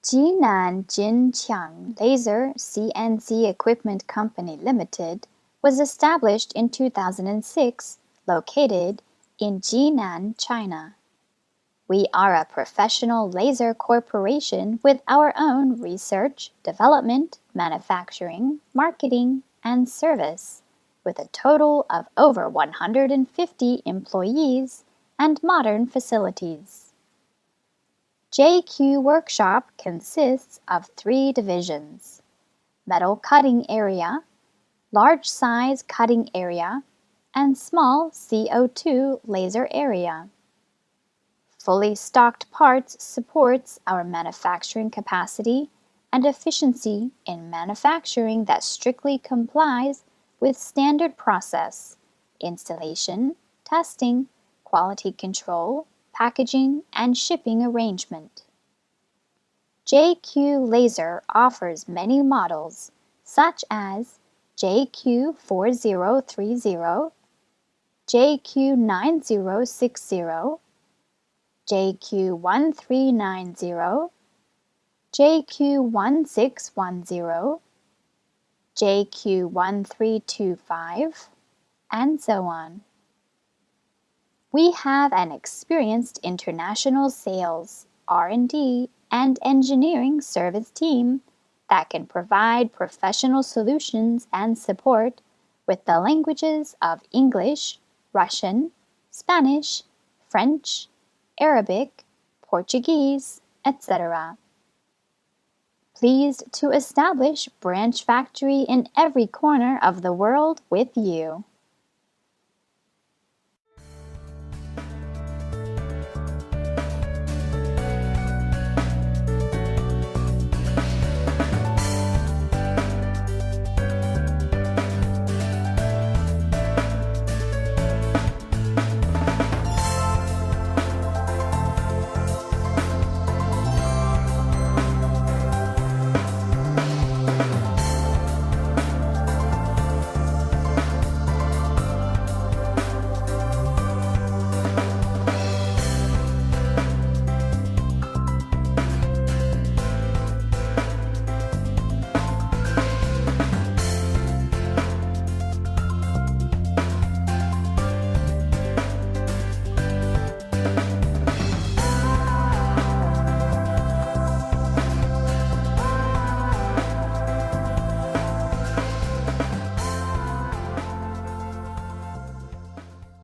Jinan Jinqiang Laser CNC Equipment Company Limited was established in 2006, located in Jinan, China. We are a professional laser corporation with our own research, development, manufacturing, marketing, and service, with a total of over 150 employees and modern facilities. JQ Workshop consists of 3 divisions: metal cutting area, large size cutting area, and small CO2 laser area. Fully stocked parts supports our manufacturing capacity and efficiency in manufacturing that strictly complies with standard process, installation, testing, quality control, packaging, and shipping arrangement. JQ Laser offers many models such as JQ4030, JQ9060, JQ1390, JQ1610, JQ1325, and so on. We have an experienced international sales, R&D, and engineering service team that can provide professional solutions and support with the languages of English, Russian, Spanish, French, Arabic, Portuguese, etc. Pleased to establish branch factory in every corner of the world with you.